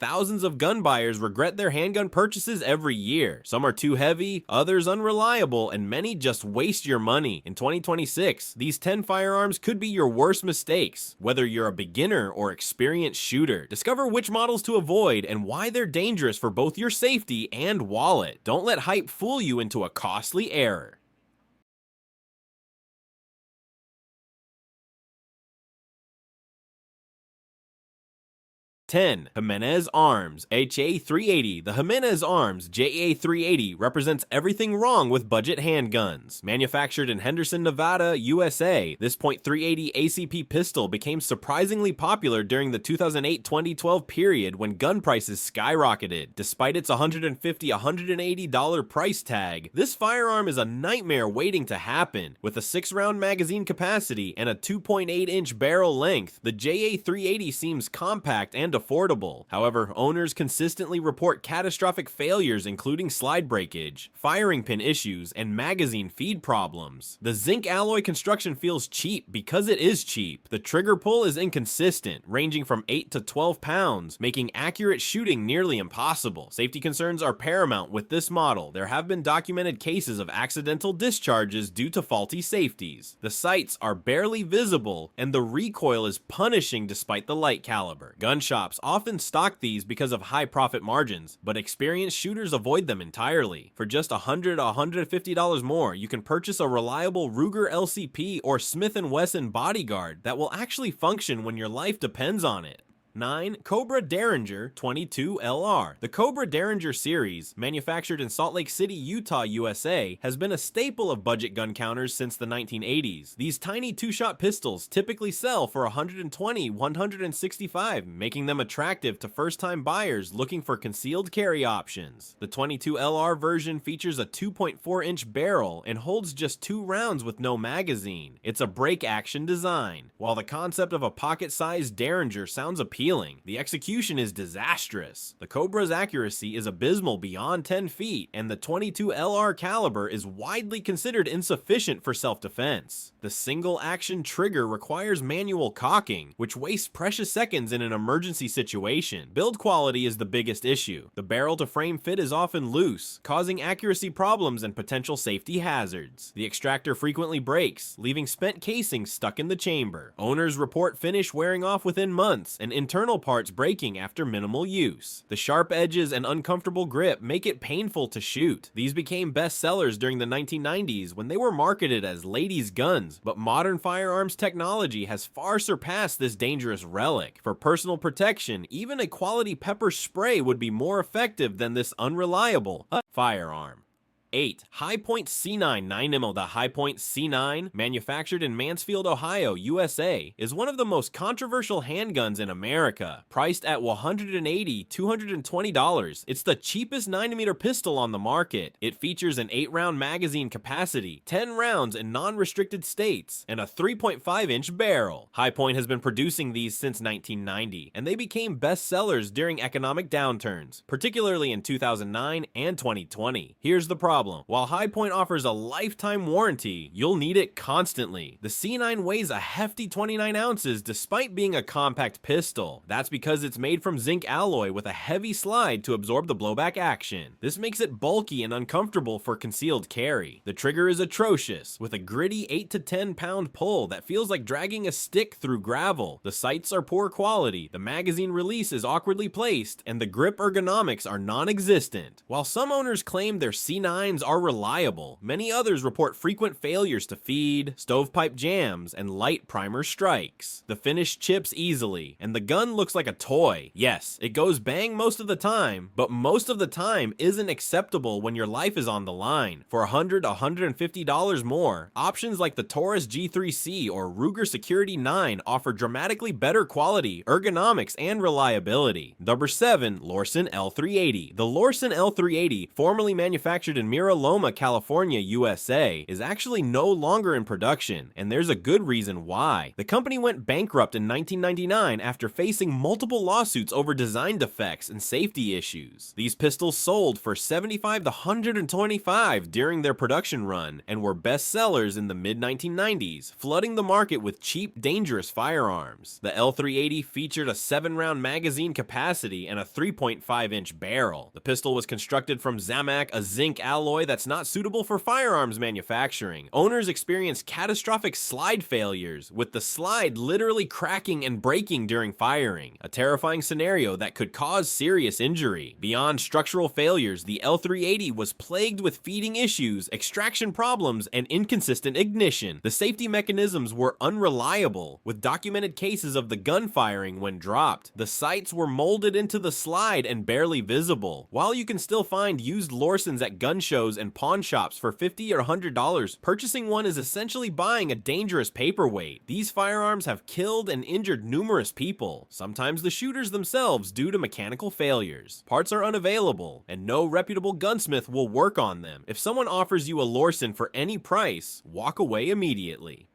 Thousands of gun buyers regret their handgun purchases every year. Some are too heavy, others unreliable, and many just waste your money. In 2026, these 10 firearms could be your worst mistakes, whether you're a beginner or experienced shooter. Discover which models to avoid and why they're dangerous for both your safety and wallet. Don't let hype fool you into a costly error. 10. Jimenez Arms HA380. The Jimenez Arms JA380 represents everything wrong with budget handguns. Manufactured in Henderson, Nevada, USA, this .380 ACP pistol became surprisingly popular during the 2008-2012 period when gun prices skyrocketed. Despite its $150–$180 price tag, this firearm is a nightmare waiting to happen. With a 6-round magazine capacity and a 2.8-inch barrel length, the JA380 seems compact and affordable. However, owners consistently report catastrophic failures including slide breakage, firing pin issues, and magazine feed problems. The zinc alloy construction feels cheap because it is cheap. The trigger pull is inconsistent, ranging from 8 to 12 pounds, making accurate shooting nearly impossible. Safety concerns are paramount with this model. There have been documented cases of accidental discharges due to faulty safeties. The sights are barely visible, and the recoil is punishing despite the light caliber. Gun shops often stock these because of high profit margins, but experienced shooters avoid them entirely. For just $100 to $150 more, you can purchase a reliable Ruger LCP or Smith & Wesson Bodyguard that will actually function when your life depends on it. 9. Cobra Derringer 22 LR. The Cobra Derringer series, manufactured in Salt Lake City, Utah, USA, has been a staple of budget gun counters since the 1980s. These tiny two-shot pistols typically sell for $120–$165, making them attractive to first-time buyers looking for concealed carry options. The 22 LR version features a 2.4-inch barrel and holds just 2 rounds with no magazine. It's a break-action design. While the concept of a pocket-sized Derringer sounds appealing, the execution is disastrous. The Cobra's accuracy is abysmal beyond 10 feet, and the 22 LR caliber is widely considered insufficient for self-defense. The single-action trigger requires manual cocking, which wastes precious seconds in an emergency situation. Build quality is the biggest issue. The barrel-to-frame fit is often loose, causing accuracy problems and potential safety hazards. The extractor frequently breaks, leaving spent casings stuck in the chamber. Owners report finish wearing off within months, and internal parts breaking after minimal use. The sharp edges and uncomfortable grip make it painful to shoot. These became bestsellers during the 1990s when they were marketed as ladies' guns, but modern firearms technology has far surpassed this dangerous relic. For personal protection, even a quality pepper spray would be more effective than this unreliable firearm. 8. Hi-Point C9 9mm. The Hi-Point C9, manufactured in Mansfield, Ohio, USA, is one of the most controversial handguns in America. Priced at $180–$220, it's the cheapest 9mm pistol on the market. It features an 8-round magazine capacity, 10 rounds in non-restricted states, and a 3.5-inch barrel. Hi-Point has been producing these since 1990, and they became bestsellers during economic downturns, particularly in 2009 and 2020. Here's the problem. While Hi-Point offers a lifetime warranty, you'll need it constantly. The C9 weighs a hefty 29 ounces despite being a compact pistol. That's because it's made from zinc alloy with a heavy slide to absorb the blowback action. This makes it bulky and uncomfortable for concealed carry. The trigger is atrocious, with a gritty 8 to 10 pound pull that feels like dragging a stick through gravel. The sights are poor quality, the magazine release is awkwardly placed, and the grip ergonomics are non-existent. While some owners claim their C9 are reliable, many others report frequent failures to feed, stovepipe jams, and light primer strikes. The finish chips easily, and the gun looks like a toy. Yes, it goes bang most of the time, but most of the time isn't acceptable when your life is on the line. For $100 to $150 more, options like the Taurus G3C or Ruger Security 9 offer dramatically better quality, ergonomics, and reliability. Number 7. Lorcin L380. The Lorcin L380, formerly manufactured in Mira Loma, California, USA, is actually no longer in production, and there's a good reason why. The company went bankrupt in 1999 after facing multiple lawsuits over design defects and safety issues. These pistols sold for $75 to $125 during their production run and were bestsellers in the mid-1990s, flooding the market with cheap, dangerous firearms. The L380 featured a 7-round magazine capacity and a 3.5-inch barrel. The pistol was constructed from Zamac, a zinc alloy that's not suitable for firearms manufacturing. Owners experienced catastrophic slide failures, with the slide literally cracking and breaking during firing, a terrifying scenario that could cause serious injury. Beyond structural failures, the L380 was plagued with feeding issues, extraction problems, and inconsistent ignition. The safety mechanisms were unreliable, with documented cases of the gun firing when dropped. The sights were molded into the slide and barely visible. While you can still find used Lorcins at gun shows and pawn shops for $50 or $100, purchasing one is essentially buying a dangerous paperweight. These firearms have killed and injured numerous people, sometimes the shooters themselves, due to mechanical failures. Parts are unavailable, and no reputable gunsmith will work on them. If someone offers you a Lorcin for any price, walk away immediately.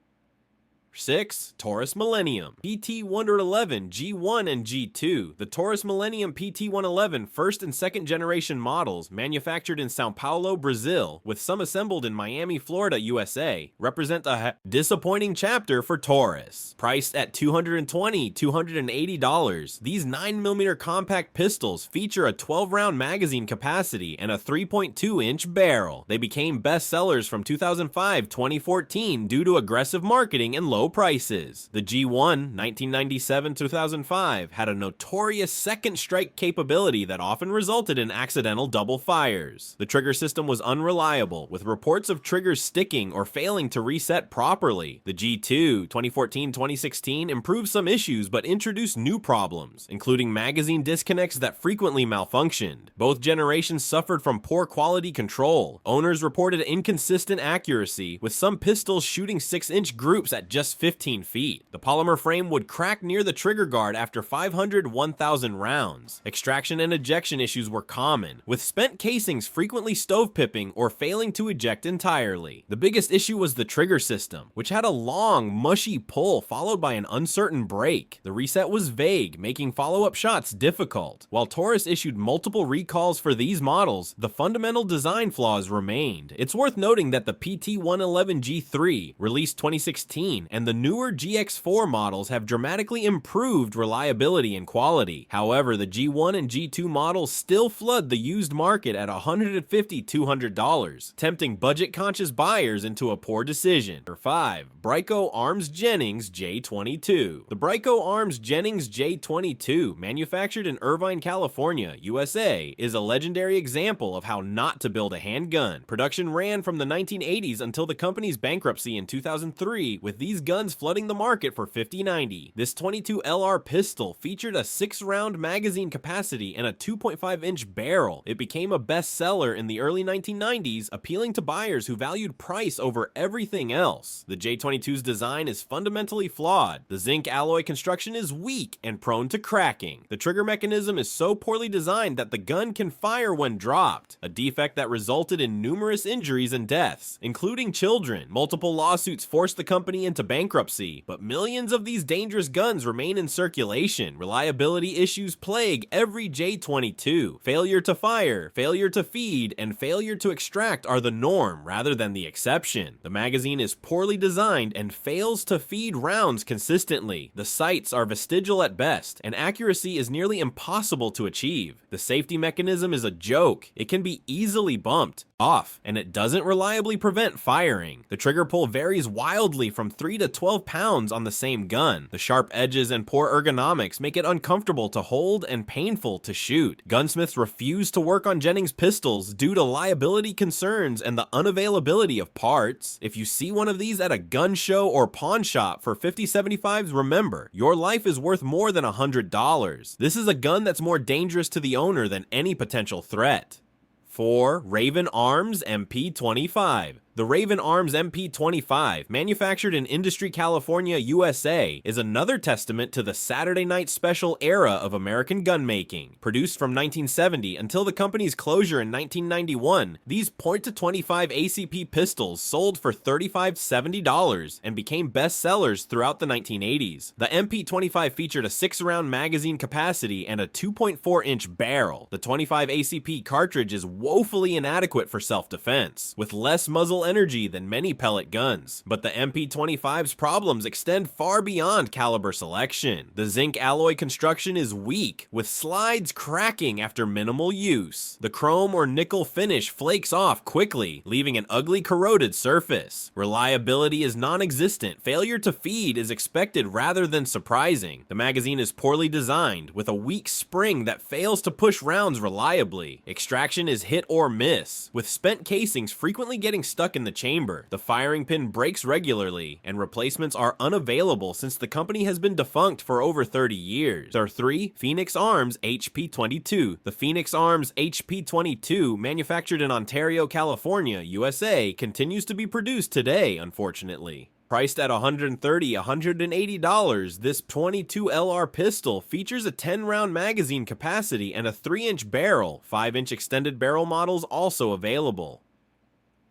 6. Taurus Millennium PT-111 G1 and G2. The Taurus Millennium PT-111 first and second generation models, manufactured in Sao Paulo, Brazil, with some assembled in Miami, Florida, USA, represent a disappointing chapter for Taurus. Priced at $220 to $280, these 9mm compact pistols feature a 12-round magazine capacity and a 3.2-inch barrel. They became bestsellers from 2005-2014 due to aggressive marketing and low prices. The G1, 1997-2005, had a notorious second strike capability that often resulted in accidental double fires. The trigger system was unreliable, with reports of triggers sticking or failing to reset properly. The G2, 2014-2016, improved some issues but introduced new problems, including magazine disconnects that frequently malfunctioned. Both generations suffered from poor quality control. Owners reported inconsistent accuracy, with some pistols shooting 6-inch groups at just 15 feet. The polymer frame would crack near the trigger guard after 500-1,000 rounds. Extraction and ejection issues were common, with spent casings frequently stove-pipping or failing to eject entirely. The biggest issue was the trigger system, which had a long, mushy pull followed by an uncertain break. The reset was vague, making follow-up shots difficult. While Taurus issued multiple recalls for these models, the fundamental design flaws remained. It's worth noting that the PT-111 G3, released 2016, and the newer GX4 models have dramatically improved reliability and quality. However, the G1 and G2 models still flood the used market at $150 to $200, tempting budget-conscious buyers into a poor decision. 5. Bryco Arms Jennings J22. The Bryco Arms Jennings J22, manufactured in Irvine, California, USA, is a legendary example of how not to build a handgun. Production ran from the 1980s until the company's bankruptcy in 2003, with these guns flooding the market for $50.90. This 22 LR pistol featured a 6-round magazine capacity and a 2.5-inch barrel. It became a bestseller in the early 1990s, appealing to buyers who valued price over everything else. The J22's design is fundamentally flawed. The zinc alloy construction is weak and prone to cracking. The trigger mechanism is so poorly designed that the gun can fire when dropped, a defect that resulted in numerous injuries and deaths, including children. Multiple lawsuits forced the company into bankruptcy, but millions of these dangerous guns remain in circulation. Reliability issues plague every J22. Failure to fire, failure to feed, and failure to extract are the norm rather than the exception. The magazine is poorly designed and fails to feed rounds consistently. The sights are vestigial at best, and accuracy is nearly impossible to achieve. The safety mechanism is a joke. It can be easily bumped off, and it doesn't reliably prevent firing. The trigger pull varies wildly from 3 to 12 pounds on the same gun. The sharp edges and poor ergonomics make it uncomfortable to hold and painful to shoot. Gunsmiths refuse to work on Jennings pistols due to liability concerns and the unavailability of parts. If you see one of these at a gun show or pawn shop for $50-$75s, remember, your life is worth more than $100. This is a gun that's more dangerous to the owner than any potential threat. 4. Raven Arms MP25. The Raven Arms MP25, manufactured in Industry, California, USA, is another testament to the Saturday Night Special era of American gun making. Produced from 1970 until the company's closure in 1991, these .25 ACP pistols sold for $35-70 and became bestsellers throughout the 1980s. The MP25 featured a 6-round magazine capacity and a 2.4-inch barrel. The 25 ACP cartridge is woefully inadequate for self-defense, with less muzzle energy than many pellet guns. But the MP25's problems extend far beyond caliber selection. The zinc alloy construction is weak, with slides cracking after minimal use. The chrome or nickel finish flakes off quickly, leaving an ugly corroded surface. Reliability is non-existent. Failure to feed is expected rather than surprising. The magazine is poorly designed, with a weak spring that fails to push rounds reliably. Extraction is hit or miss, with spent casings frequently getting stuck in the chamber. The firing pin breaks regularly, and replacements are unavailable since the company has been defunct for over 30 years. There are 3 Phoenix Arms HP22. The Phoenix Arms HP22, manufactured in Ontario, California, USA, continues to be produced today, unfortunately. Priced at $130–180, this .22 LR pistol features a 10-round magazine capacity and a 3-inch barrel. 5-inch extended barrel models also available.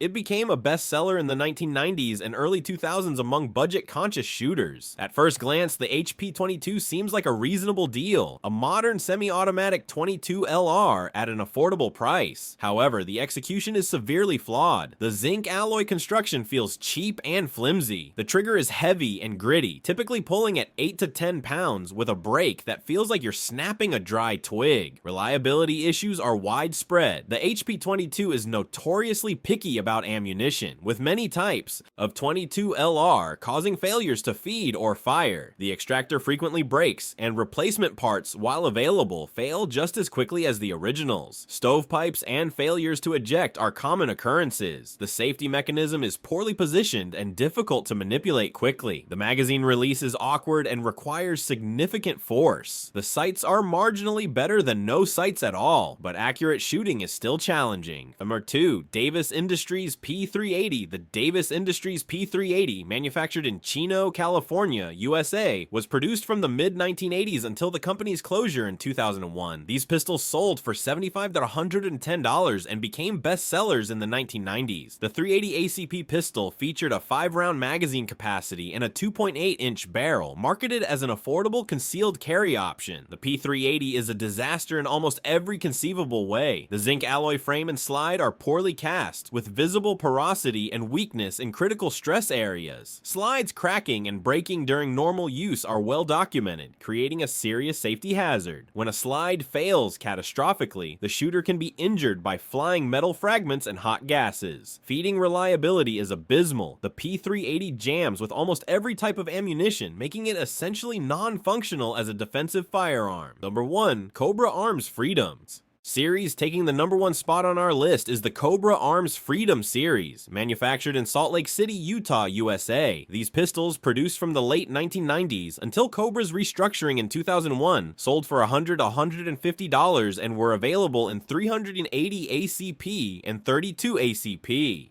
It became a bestseller in the 1990s and early 2000s among budget-conscious shooters. At first glance, the HP22 seems like a reasonable deal, a modern semi-automatic .22 LR at an affordable price. However, the execution is severely flawed. The zinc alloy construction feels cheap and flimsy. The trigger is heavy and gritty, typically pulling at 8 to 10 pounds with a break that feels like you're snapping a dry twig. Reliability issues are widespread. The HP22 is notoriously picky about ammunition, with many types of .22 LR causing failures to feed or fire. The extractor frequently breaks, and replacement parts, while available, fail just as quickly as the originals. Stovepipes and failures to eject are common occurrences. The safety mechanism is poorly positioned and difficult to manipulate quickly. The magazine release is awkward and requires significant force. The sights are marginally better than no sights at all, but accurate shooting is still challenging. Number 2, Davis Industries P380. The Davis Industries P380, manufactured in Chino, California, USA, was produced from the mid-1980s until the company's closure in 2001. These pistols sold for $75–110 and became bestsellers in the 1990s. The 380 ACP pistol featured a 5-round magazine capacity and a 2.8-inch barrel, marketed as an affordable concealed carry option. The P380 is a disaster in almost every conceivable way. The zinc alloy frame and slide are poorly cast, with visible porosity and weakness in critical stress areas. Slides cracking and breaking during normal use are well documented, creating a serious safety hazard. When a slide fails catastrophically, the shooter can be injured by flying metal fragments and hot gases. Feeding reliability is abysmal. The P380 jams with almost every type of ammunition, making it essentially non-functional as a defensive firearm. Number 1, Cobra Arms Freedoms. Series taking the number 1 spot on our list is the Cobra Arms Freedom series, manufactured in Salt Lake City, Utah, USA. These pistols, produced from the late 1990s until Cobra's restructuring in 2001, sold for $100–150 and were available in 380 ACP and 32 ACP.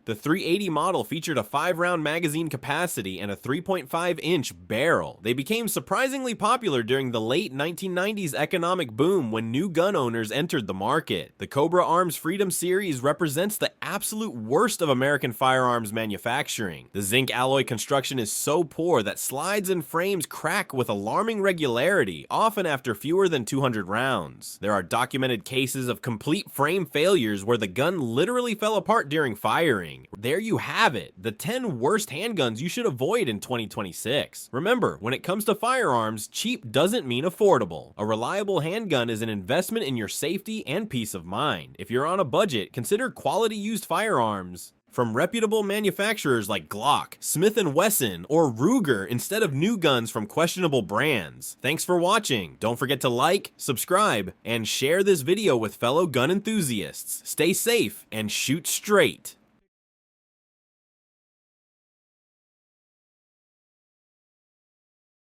The 380 model featured a 5-round magazine capacity and a 3.5-inch barrel. They became surprisingly popular during the late 1990s economic boom when new gun owners entered the market. The Cobra Arms Freedom series represents the absolute worst of American firearms manufacturing. The zinc alloy construction is so poor that slides and frames crack with alarming regularity, often after fewer than 200 rounds. There are documented cases of complete frame failures where the gun literally fell apart during firing. There you have it, the 10 worst handguns you should avoid in 2026. Remember, when it comes to firearms, cheap doesn't mean affordable. A reliable handgun is an investment in your safety and peace of mind. If you're on a budget, consider quality used firearms from reputable manufacturers like Glock, Smith & Wesson, or Ruger instead of new guns from questionable brands. Thanks for watching. Don't forget to like, subscribe, and share this video with fellow gun enthusiasts. Stay safe and shoot straight.